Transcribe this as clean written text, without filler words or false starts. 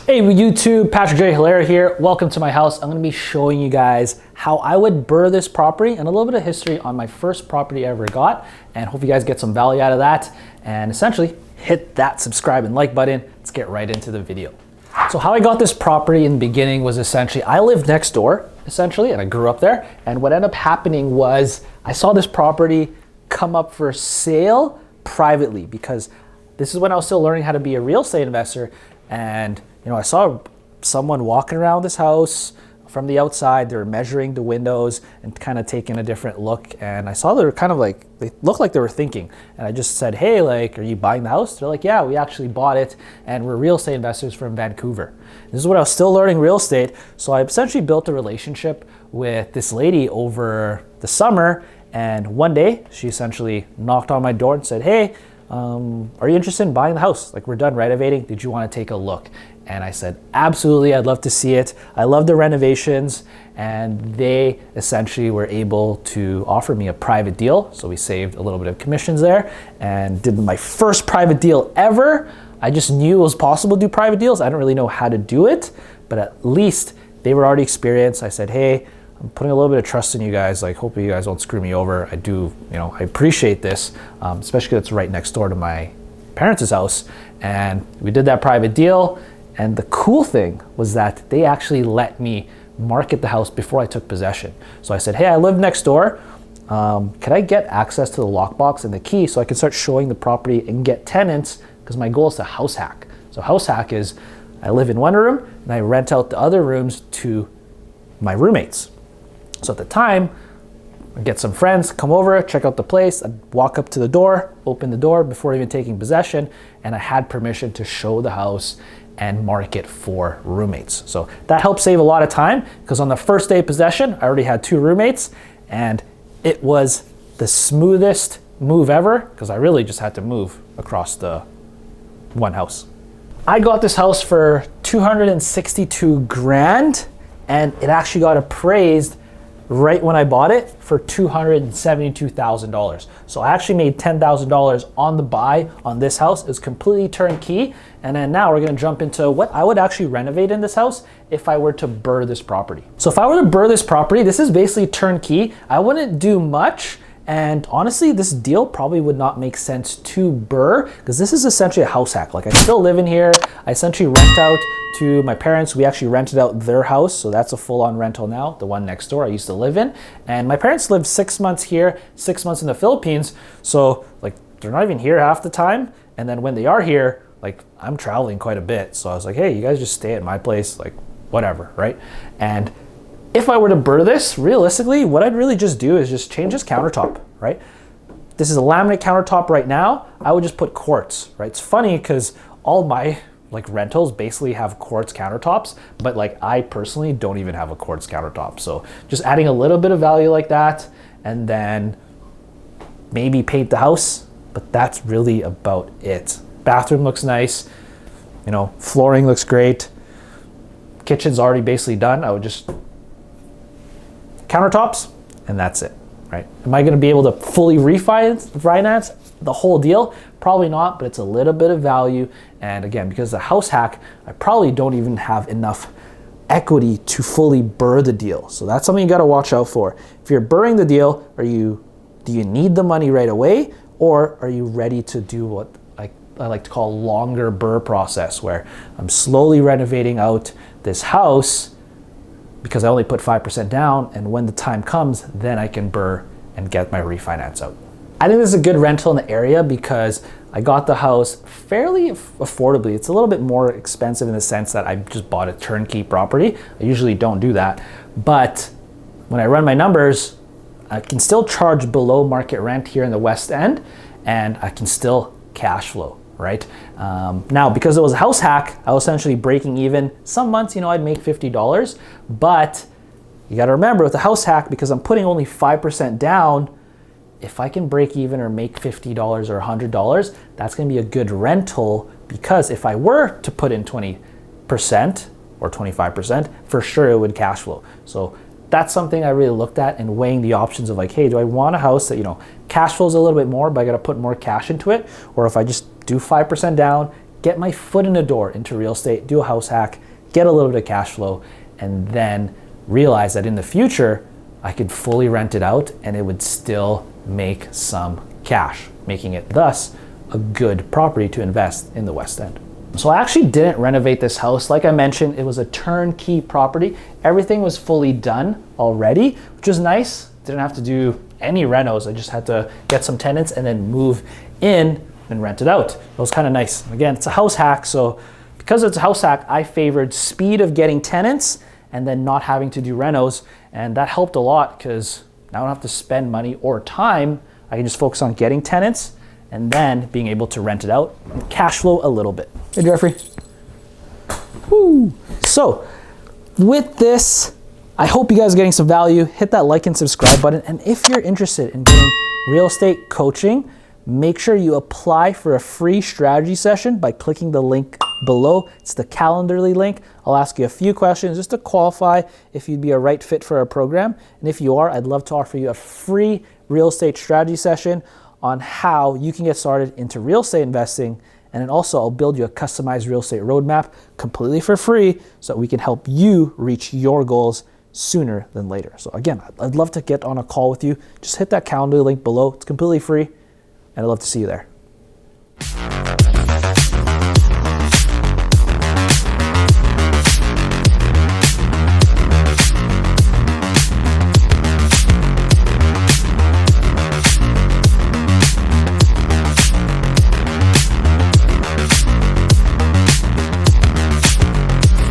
Hey YouTube, Patrick J. Hilaire here. Welcome to my house. I'm going to be showing you guys how I would BRRRR this property and a little bit of history on my first property I ever got, and hope you guys get some value out of that. And essentially, hit that subscribe and like button. Let's get right into the video. So how I got this property in the beginning was essentially, I lived next door, essentially, and I grew up there. And what ended up happening was I saw this property come up for sale privately, because this is when I was still learning how to be a real estate investor. And I saw someone walking around this house from the outside. They were measuring the windows and kind of taking a different look. And I saw they were kind of like, they looked like they were thinking. And I just said, hey, like, are you buying the house? They're like, yeah, we actually bought it. And we're real estate investors from Vancouver. This is when I was still learning real estate. So I essentially built a relationship with this lady over the summer. And one day she essentially knocked on my door and said, hey, are you interested in buying the house? Like, we're done renovating. Did you want to take a look? And I said, absolutely, I'd love to see it. I love the renovations. And they essentially were able to offer me a private deal. So we saved a little bit of commissions there and did my first private deal ever. I just knew it was possible to do private deals. I don't really know how to do it, but at least they were already experienced. I said, hey, I'm putting a little bit of trust in you guys. Like, hopefully you guys won't screw me over. I do, I appreciate this, especially because it's right next door to my parents' house. And we did that private deal. And the cool thing was that they actually let me market the house before I took possession. So I said, hey, I live next door. Can I get access to the lockbox and the key so I can start showing the property and get tenants? Because my goal is to house hack. So house hack is I live in one room and I rent out the other rooms to my roommates. So at the time, I'd get some friends, come over, check out the place. I'd walk up to the door, open the door before even taking possession, and I had permission to show the house and market for roommates. So that helped save a lot of time, because on the first day of possession, I already had 2 roommates, and it was the smoothest move ever, because I really just had to move across the one house. I got this house for 262 grand, and it actually got appraised right when I bought it for $272,000. So I actually made $10,000 on the buy on this house. It was completely turnkey. And then now we're gonna jump into what I would actually renovate in this house if I were to BRRRR this property. So if I were to BRRRR this property, this is basically turnkey. I wouldn't do much. And honestly, this deal probably would not make sense to BRRRR, because this is essentially a house hack. Like, I still live in here. I essentially rent out to my parents. We actually rented out their house. So that's a full-on rental now, the one next door I used to live in. And my parents lived 6 months here, 6 months in the Philippines. So like, they're not even here half the time. And then when they are here, like, I'm traveling quite a bit. So I was like, hey, you guys just stay at my place, like, whatever, right? And if I were to BRRRR this, realistically, what I'd really just do is just change this countertop, right? This is a laminate countertop right now. I would just put quartz, right? It's funny because all my rentals basically have quartz countertops, but I personally don't even have a quartz countertop. So just adding a little bit of value like that, and then maybe paint the house, but that's really about it. Bathroom looks nice, flooring looks great. Kitchen's already basically done. I would just countertops, and that's it, right? Am I gonna be able to fully refinance the whole deal? Probably not, but it's a little bit of value. And again, because the house hack, I probably don't even have enough equity to fully BRRRR the deal. So that's something you gotta watch out for. If you're BRRRRing the deal, do you need the money right away? Or are you ready to do what I like to call a longer BRRRR process, where I'm slowly renovating out this house because I only put 5% down, and when the time comes, then I can BRRRR and get my refinance out. I think this is a good rental in the area because I got the house fairly affordably. It's a little bit more expensive in the sense that I just bought a turnkey property. I usually don't do that, but when I run my numbers, I can still charge below market rent here in the West End, and I can still cash flow, right? Now, because it was a house hack, I was essentially breaking even. Some months, I'd make $50, but you gotta remember with the house hack, because I'm putting only 5% down, if I can break even or make $50 or $100, that's gonna be a good rental, because if I were to put in 20% or 25%, for sure it would cash flow. So that's something I really looked at and weighing the options of hey, do I want a house that, cash flows a little bit more, but I gotta put more cash into it? Or if I just do 5% down, get my foot in the door into real estate, do a house hack, get a little bit of cash flow, and then realize that in the future, I could fully rent it out and it would still make some cash, making it thus a good property to invest in the West End. So I actually didn't renovate this house. Like I mentioned, it was a turnkey property. Everything was fully done already, which was nice. Didn't have to do any renos. I just had to get some tenants and then move in and rent it out. It was kind of nice. Again, it's a house hack, so because it's a house hack, I favored speed of getting tenants and then not having to do renos, and that helped a lot because now I don't have to spend money or time. I can just focus on getting tenants and then being able to rent it out and cash flow a little bit. Hey, Jeffrey. Woo. So with this, I hope you guys are getting some value. Hit that like and subscribe button. And if you're interested in getting real estate coaching, make sure you apply for a free strategy session by clicking the link below. It's the Calendly link. I'll ask you a few questions just to qualify if you'd be a right fit for our program. And if you are, I'd love to offer you a free real estate strategy session on how you can get started into real estate investing. And then also I'll build you a customized real estate roadmap completely for free so that we can help you reach your goals sooner than later. So again, I'd love to get on a call with you. Just hit that Calendly link below. It's completely free and I'd love to see you there.